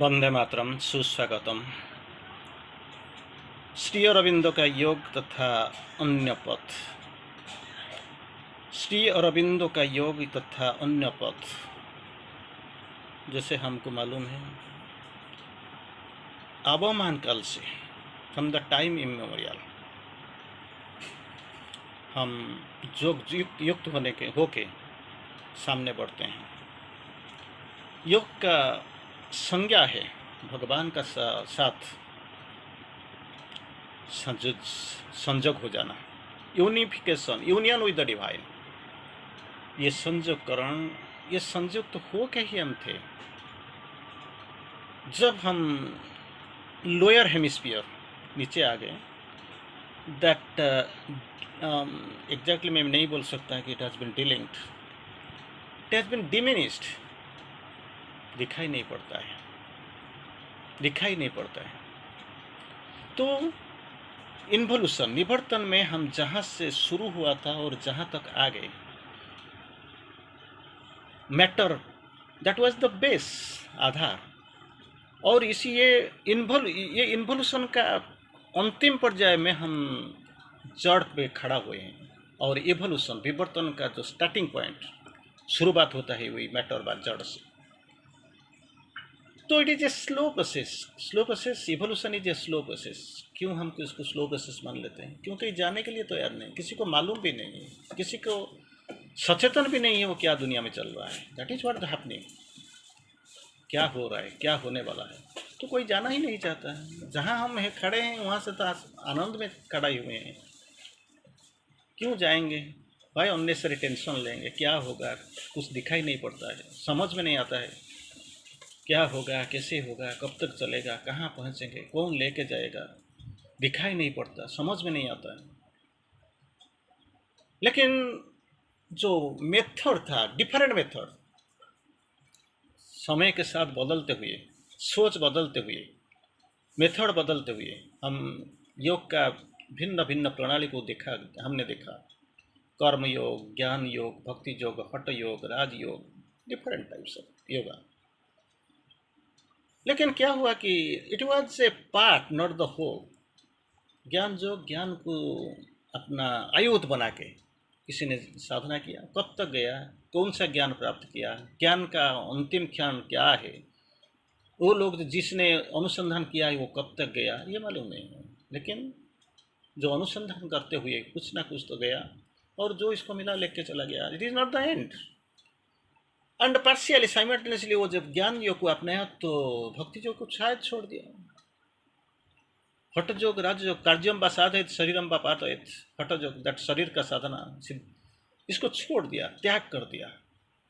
वंदे मातरम, सुस्वागतम। श्री अरविंदो का योग तथा अन्य पथ। श्री अरविंदो का योग तथा अन्य पथ, जैसे हमको मालूम है, आबोमान काल से, फ्रॉम द टाइम इमेमोरियल, हम योग युक्त होके सामने बढ़ते हैं। योग का संज्ञा है भगवान का साथ संजोग हो जाना, unification, union with the divine. ये संयोगकरण, ये संयुक्त हो के ही हम थे। जब हम लोअर हेमिस्फीयर नीचे आ गए, दैट एग्जैक्टली मैं नहीं बोल सकता कि it has been delinked, it has been diminished. दिखाई नहीं पड़ता है, दिखाई नहीं पड़ता है। तो इन्वोल्यूशन, निवर्तन में हम जहाँ से शुरू हुआ था और जहाँ तक आ गए, matter, that was the base, आधार। और इसी ये इन्वोल्यूशन का अंतिम पर्याय में हम जड़ पे खड़ा हुए हैं। और इवोल्यूशन, विवर्तन का जो स्टार्टिंग पॉइंट, शुरुआत होता है वही मैटर बाय जड़ से। तो it is a slow process, evolution is a slow process. क्यों हम इसको स्लो प्रोसेस मान लेते हैं? क्योंकि जाने के लिए तैयार नहीं, किसी को मालूम भी नहीं है, किसी को सचेतन भी नहीं है वो क्या दुनिया में चल रहा है। That is what the happening, क्या हो रहा है, क्या होने वाला है, तो कोई जाना ही नहीं चाहता है। जहाँ हम खड़े हैं वहाँ से तो आनंद में खड़े हुए हैं, क्यों जाएंगे भाई? अननेसेसरी टेंशन लेंगे, क्या होगा, कुछ दिखाई नहीं पड़ता है, समझ में नहीं आता है क्या होगा, कैसे होगा, कब तक चलेगा, कहाँ पहुँचेंगे, कौन लेके जाएगा, दिखाई नहीं पड़ता, समझ में नहीं आता है। लेकिन जो मेथड था, डिफरेंट मेथड, समय के साथ बदलते हुए, सोच बदलते हुए, मेथड बदलते हुए, हम योग का भिन्न भिन्न प्रणाली को हमने देखा। कर्म योग, ज्ञान योग, भक्ति योग, हठ योग, राज योग, डिफरेंट टाइप्स ऑफ योगा। लेकिन क्या हुआ कि it was a part, not the whole. ज्ञान योग, ज्ञान को अपना आयुध बना के किसी ने साधना किया, कब तक गया, कौन सा ज्ञान प्राप्त किया, ज्ञान का अंतिम ज्ञान क्या है, वो लोग जिसने अनुसंधान किया है वो कब तक गया, ये मालूम नहीं है। लेकिन जो अनुसंधान करते हुए कुछ ना कुछ तो गया, और जो इसको मिला लेके चला गया। It is not the end. And partially, simultaneously वो जब ज्ञान योग को अपनाया तो भक्ति योग को शायद छोड़ दिया। हठ योग, राजयोग, कार्ज्यम व साधयत शरीरम व पातयत, हठ योग, दैट शरीर का साधना, इसको छोड़ दिया, त्याग कर दिया।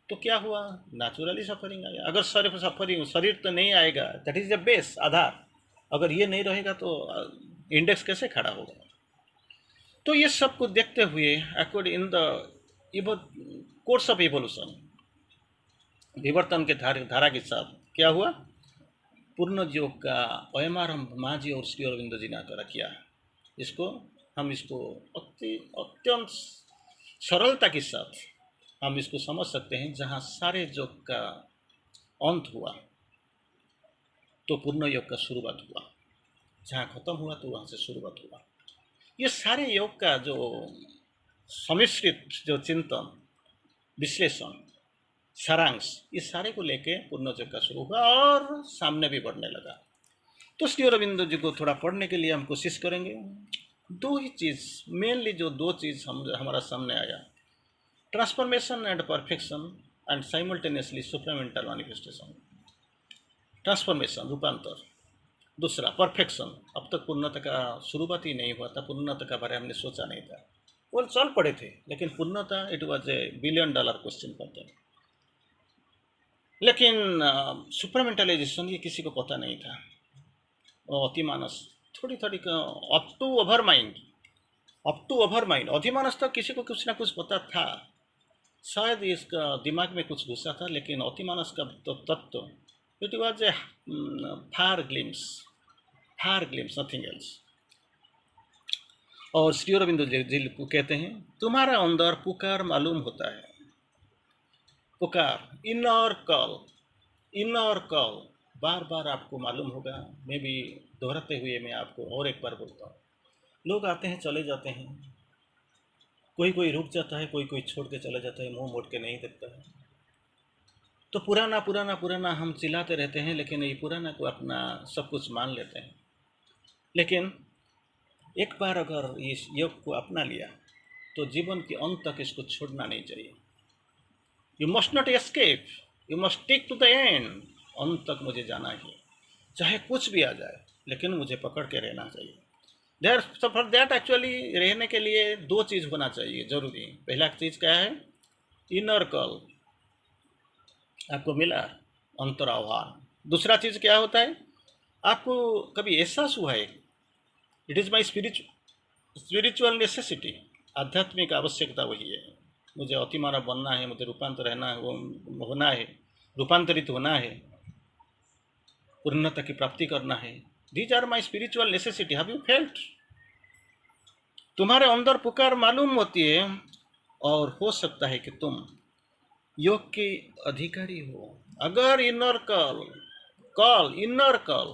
तो क्या हुआ? नेचुरली सफरिंग आया। अगर शरीर तो नहीं आएगा, दैट इज द बेस, आधार। अगर ये नहीं रहेगा तो इंडेक्स कैसे खड़ा होगा? तो ये सब को देखते हुए, according in the course of evolution, विवर्तन के धारा के साथ क्या हुआ? पूर्ण योग का अयमारंभ माँ जी और श्री अरविंद जी ने करा किया। इसको अत्यंत सरलता के साथ हम इसको समझ सकते हैं। जहाँ सारे योग का अंत हुआ तो पूर्ण योग का शुरुआत हुआ, जहाँ खत्म हुआ तो वहाँ से शुरुआत हुआ। ये सारे योग का जो सम्मिश्रित जो चिंतन, विश्लेषण, सारांश, इस सारे को लेके पूर्ण योग का शुरू हुआ और सामने भी बढ़ने लगा। तो श्री अरविंद जी को थोड़ा पढ़ने के लिए हम कोशिश करेंगे। दो ही चीज़, मेनली जो दो चीज़ हमारा सामने आया, transformation and perfection and simultaneously supramental manifestation. Transformation, रूपांतर। दूसरा परफेक्शन, अब तक पूर्णता का शुरुआत ही नहीं हुआ था, पूर्णता का बारे हमने सोचा नहीं था, वो चल पड़े थे, लेकिन पूर्णता it was A $1 billion question पर था। लेकिन सुपरमेंटलाइजेशन ये किसी को पता नहीं था। अतिमानस थोड़ी थोड़ी अप टू ओवर माइंड, अतिमानस तक किसी को कुछ ना कुछ पता था, शायद इसका दिमाग में कुछ घुसा था। लेकिन अतिमानस का तो तत्व, it was A far glimpse, nothing else. और श्री अरविंद जी कहते हैं, तुम्हारा अंदर पुकार मालूम होता है, पुकार, इनर कॉल, बार बार आपको मालूम होगा, मैं भी दोहराते हुए मैं आपको और एक बार बोलता हूँ, लोग आते हैं चले जाते हैं, कोई कोई रुक जाता है, कोई कोई छोड़ के चला जाता है, मुंह मोड़ के नहीं देखता है। तो पुराना पुराना पुराना हम चिल्लाते रहते हैं, लेकिन ये पुराना को अपना सब कुछ मान लेते हैं। लेकिन एक बार अगर इस योग को अपना लिया तो जीवन के अंत तक इसको छोड़ना नहीं चाहिए। You must not escape, you must tick two the end. अंत तक मुझे जाना ही, चाहे कुछ भी आ जाए, लेकिन मुझे पकड़ के रहना चाहिए। देर फॉर दैट एक्चुअली रहने के लिए दो चीज़ होना चाहिए जरूरी। पहला चीज़ क्या है? इनर कॉल, आपको मिला अंतर आह्वान। दूसरा चीज़ क्या होता है? आपको कभी एहसास हुआ है, it is my spiritual necessity, आध्यात्मिक आवश्यकता वही है, मुझे अति मानव बनना है, मुझे रूपांतर होना है, रूपांतरित होना है, पूर्णता की प्राप्ति करना है। These are my spiritual necessity. Have you felt? तुम्हारे अंदर पुकार मालूम होती है, और हो सकता है कि तुम योग के अधिकारी हो। अगर इनर कॉल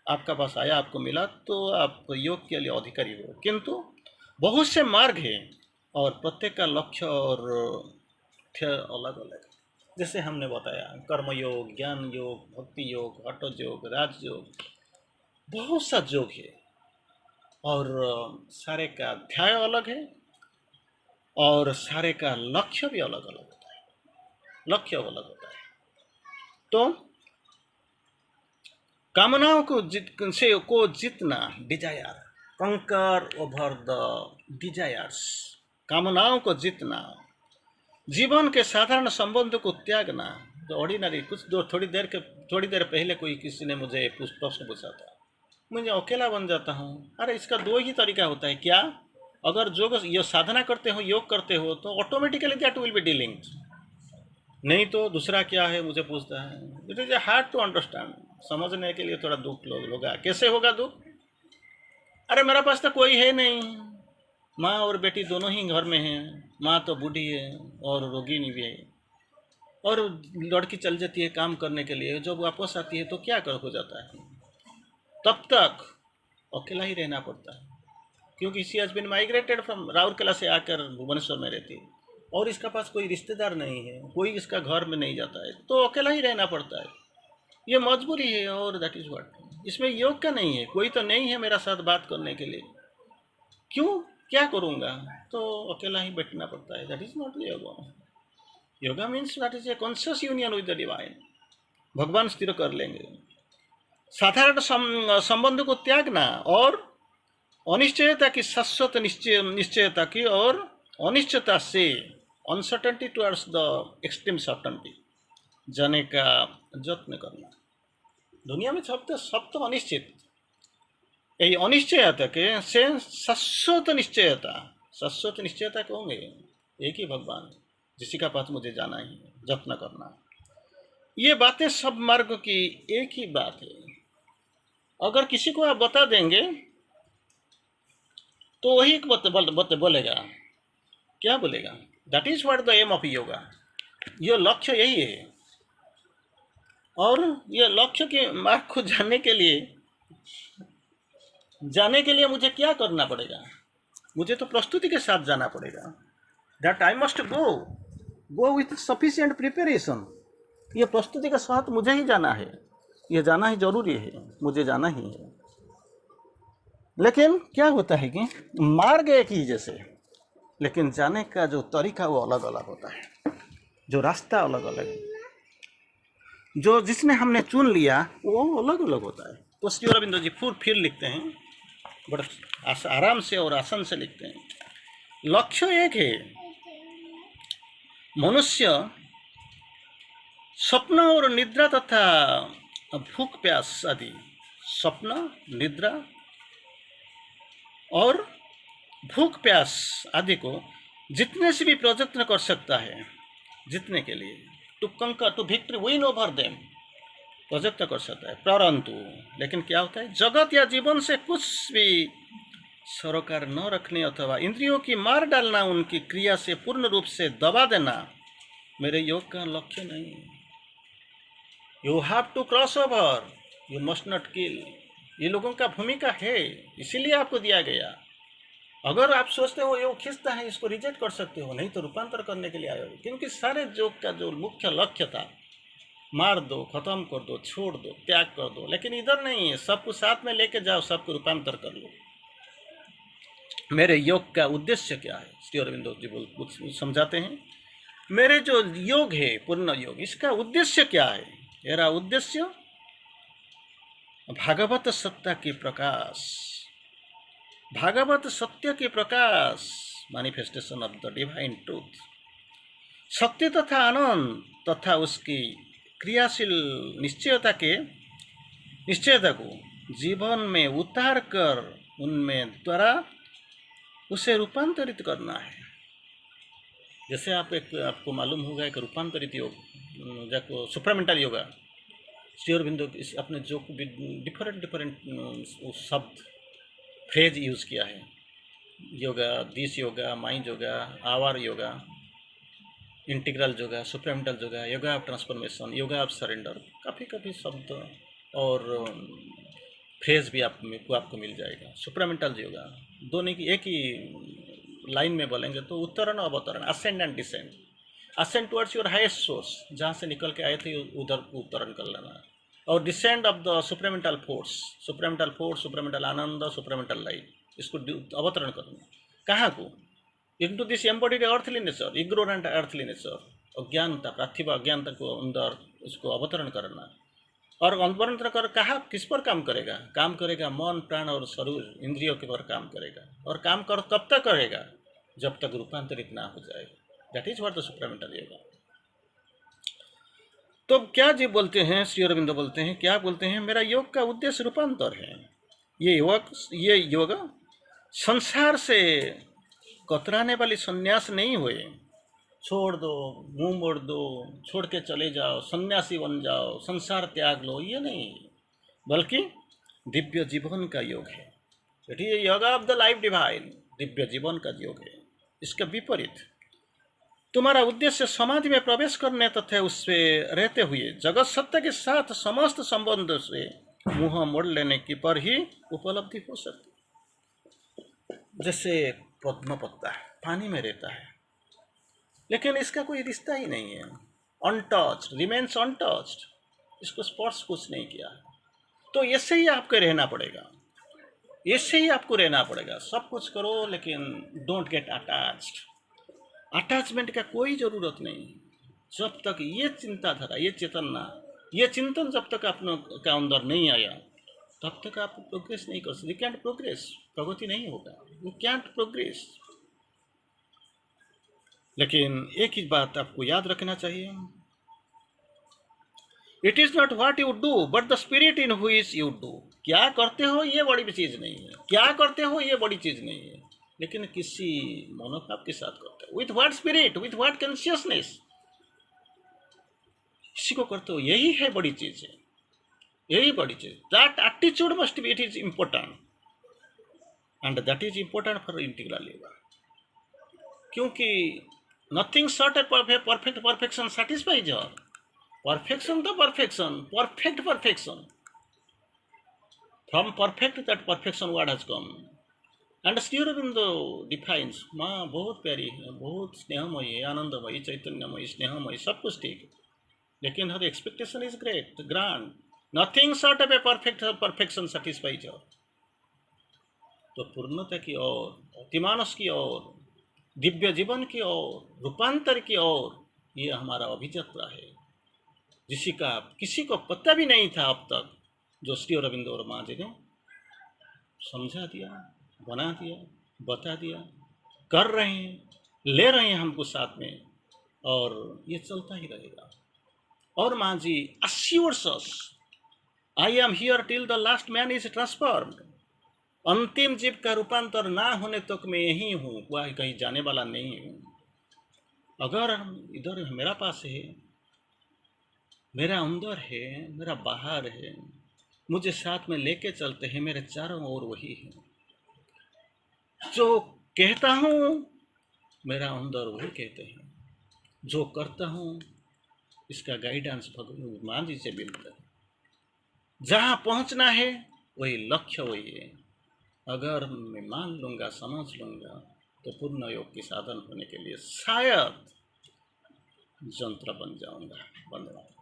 आपका पास आया, आपको मिला, तो आप योग के लिए अधिकारी हो। किंतु बहुत से मार्ग हैं और प्रत्येक का लक्ष्य और अलग अलग। जैसे हमने बताया, कर्मयोग, ज्ञान योग, भक्ति योग, हठ योग, राजयोग, बहुत सा योग है, और सारे का अध्याय अलग है, और सारे का लक्ष्य भी अलग अलग होता है, लक्ष्य अलग होता है। तो कामनाओं को जितना, डिजायर, कंकर ओवर द डिजायर्स, कामनाओं को जितना, जीवन के साधारण संबंध को त्यागना। तो ऑर्डिनरी कुछ थोड़ी देर पहले कोई किसी ने मुझे प्रश्न पूछा था, मुझे अकेला बन जाता हूँ। अरे इसका दो ही तरीका होता है क्या? अगर ये साधना करते हो, योग करते हो, तो automatically that will be dealing. नहीं तो दूसरा क्या है, मुझे पूछता है। It is hard to understand, समझने के लिए थोड़ा दुख होगा। कैसे होगा दुख? अरे मेरे पास तो कोई है नहीं, माँ और बेटी दोनों ही घर में हैं, माँ तो बूढ़ी है और रोगिणी भी है, और लड़की चल जाती है काम करने के लिए, जब वापस आती है तो क्या कर हो जाता है, तब तक अकेला ही रहना पड़ता है, क्योंकि she has been migrated from Rourkela से आकर भुवनेश्वर में रहती है, और इसका पास कोई रिश्तेदार नहीं है, कोई इसका घर में नहीं जाता है, तो अकेला ही रहना पड़ता है। ये मजबूरी है, और दैट इज़ व्हाट। इसमें योग का नहीं है, कोई तो नहीं है मेरा साथ बात करने के लिए, क्यों, क्या करूँगा, तो अकेला ही बैठना पड़ता है। That is not yoga. Yoga means that is a conscious union with the divine. भगवान स्थिर कर लेंगे। साधारण संबंध को त्यागना, और अनिश्चयता की शाश्वत निश्चयता की, और अनिश्चयता से, uncertainty towards the extreme certainty जाने का यत्न करना। दुनिया में सब तो अनिश्चित, यही अनिश्चयता के से शाश्वत निश्चयता कहोगे, एक ही भगवान, जिसी का पास मुझे जाना ही है, यत्न करना। ये बातें सब मार्ग की एक ही बात है। अगर किसी को आप बता देंगे तो वही बोलेगा, क्या बोलेगा? That is what the aim of yoga. ये लक्ष्य यही है, और ये लक्ष्य के मार्ग को जानने के लिए मुझे क्या करना पड़ेगा? मुझे तो प्रस्तुति के साथ जाना पड़ेगा। That I must go with sufficient preparation. ये प्रस्तुति के साथ मुझे ही जाना है, ये जाना ही जरूरी है, मुझे जाना ही है। लेकिन क्या होता है कि मार्ग एक ही जैसे, लेकिन जाने का जो तरीका वो अलग अलग होता है, जो रास्ता अलग अलग है, जो जिसने हमने चुन लिया वो अलग अलग होता है। तो श्री अरविंद जी फिर लिखते हैं, बड़ा आराम से और आसान से लिखते हैं। लक्ष्य एक है, मनुष्य स्वप्न और निद्रा तथा भूख प्यास आदि, स्वप्न, निद्रा और भूख प्यास आदि को जितने से भी प्रयत्न कर सकता है, जितने के लिए, to conquer, to victory, win over them, प्रयत्न कर सकता है। परंतु लेकिन क्या होता है, जगत या जीवन से कुछ भी सरोकार न रखने अथवा इंद्रियों की मार डालना, उनकी क्रिया से पूर्ण रूप से दबा देना मेरे योग का लक्ष्य नहीं है। You have to cross over, you must not kill. ये लोगों का भूमिका है, इसीलिए आपको दिया गया। अगर आप सोचते हो ये खिंचता है, इसको रिजेक्ट कर सकते हो, नहीं तो रूपांतर करने के लिए आए हो। क्योंकि सारे जोक का जो मुख्य लक्ष्य था, मार दो, खत्म कर दो, छोड़ दो, त्याग कर दो, लेकिन इधर नहीं है। सबको साथ में लेके जाओ, सबको रूपांतर कर लो। मेरे योग का उद्देश्य क्या है, श्री अरविंदो जी समझाते हैं। मेरे जो योग है, पूर्ण योग, इसका उद्देश्य क्या है? मेरा उद्देश्य भागवत सत्ता की प्रकाश, भागवत सत्य की प्रकाश, manifestation of the divine truth, शक्ति तथा आनंद तथा उसकी क्रियाशील निश्चयता को जीवन में उतार कर उनमें द्वारा उसे रूपांतरित करना है। जैसे आपको मालूम होगा एक रूपांतरित योग, जो सुप्रामेंटल योगा, श्री अरविंदो अपने जो डिफरेंट शब्द फ्रेज यूज़ किया है। Yoga, this yoga, mind yoga, our yoga, integral yoga, supramental yoga, yoga of transformation, yoga of surrender, काफ़ी शब्द और फ्रेज भी आपको मिल जाएगा। सुप्रामेंटल योगा दोनों की एक ही लाइन में बोलेंगे तो उत्तरण और अवतरण, ascend and descend. Ascend towards your highest source, जहाँ से निकल के आए थे उधर उत्तरण कर लेना, और descend of the supramental force, supramental Anand, supramental light, इसको अवतरण करना। कहाँ को? Into this embodied earthly nature, ignorant earthly nature, अज्ञानता, पार्थिव अज्ञानता को अंदर इसको अवतरण करना। और अवतरण कर कहा किस पर काम करेगा? काम करेगा मन, प्राण और शरीर, इंद्रियों के पर काम करेगा। और काम कर कब तक करेगा? जब तक रूपांतरित ना हो जाए। That is what the supramental yoga. तो क्या जी बोलते हैं, श्री अरविंद बोलते हैं, क्या बोलते हैं? मेरा योग का उद्देश्य रूपांतर है। ये योग संसार से कतराने वाली संन्यास नहीं हुए, छोड़ दो, मुंह मोड़ दो, छोड़ के चले जाओ, सन्यासी बन जाओ, संसार त्याग लो, ये नहीं, बल्कि दिव्य जीवन का योग है। इट इज योग of the life divine, Divya जीवन का योग है। इसका विपरीत तुम्हारा उद्देश्य समाधि में प्रवेश करने तथा उससे रहते हुए जगत सत्ता के साथ समस्त संबंध से मुंह मोड़ लेने की पर ही उपलब्धि हो सकती। जैसे पद्म पत्ता पानी में रहता है, लेकिन इसका कोई रिश्ता ही नहीं है, अनटच्ड, रिमेन्स अनटच्ड, इसको स्पर्श कुछ नहीं किया। तो ऐसे ही आपको रहना पड़ेगा, ऐसे ही आपको रहना पड़ेगा। सब कुछ करो लेकिन डोंट गेट अटैच्ड। अटैचमेंट का कोई ज़रूरत नहीं। जब तक ये चिंताधारा, ये चेतना, ये चिंतन जब तक आप का अंदर नहीं आया, तब तक आप प्रोग्रेस नहीं कर सकते। यू कैंट प्रोग्रेस, प्रगति नहीं होगा, यू कैंट प्रोग्रेस। लेकिन एक ही बात आपको याद रखना चाहिए, it is not what you do but the spirit in which you do. क्या करते हो ये बड़ी चीज नहीं है, क्या करते हो ये बड़ी चीज नहीं है, लेकिन किसी मनोभाव के साथ करते हो, with what spirit, with what consciousness, इसी को करते हो, यही है बड़ी चीज है, यही बड़ी चीज। That attitude must be, it is important, and that is important for integral yoga. क्योंकि nothing short at perfect perfection satisfies her. Perfection the perfection, perfect perfection. From perfect that perfection word has come. And Sri Aurobindo defines, माँ बहुत प्यारी है, बहुत स्नेहमयी है, आनंदमयी, चैतन्यमयी, स्नेहमयी, सब कुछ ठीक है, लेकिन her expectation is great, grand. Nothing short of a perfection satisfies her. तो पूर्णता की ओर, अतिमानस की ओर, दिव्य जीवन की ओर, रूपांतर की ओर, ये हमारा अभियात्रा है, किसी को पता भी नहीं था अब तक, जो श्री अरविंदो और माँ जी ने समझा दिया, बना दिया, बता दिया, कर रहे हैं, ले रहे हैं हमको साथ में, और ये चलता ही रहेगा। और माँ जी assures us, I am here till the last man is transformed. अंतिम जीव का रूपांतर ना होने तक मैं यही हूँ, वह कहीं जाने वाला नहीं हूँ। अगर इधर मेरा पास है, मेरा अंदर है, मेरा बाहर है, मुझे साथ में लेके चलते हैं, मेरे चारों ओर वही है। जो कहता हूँ मेरा अंदर वही कहते हैं, जो करता हूँ इसका गाइडेंस भगवान जी से मिलता है। जहाँ पहुँचना है वही लक्ष्य, वही है। अगर मैं मान लूँगा, समझ लूँगा, तो पूर्ण योग की साधन होने के लिए शायद यंत्र बन जाऊँगा। धन्यवाद।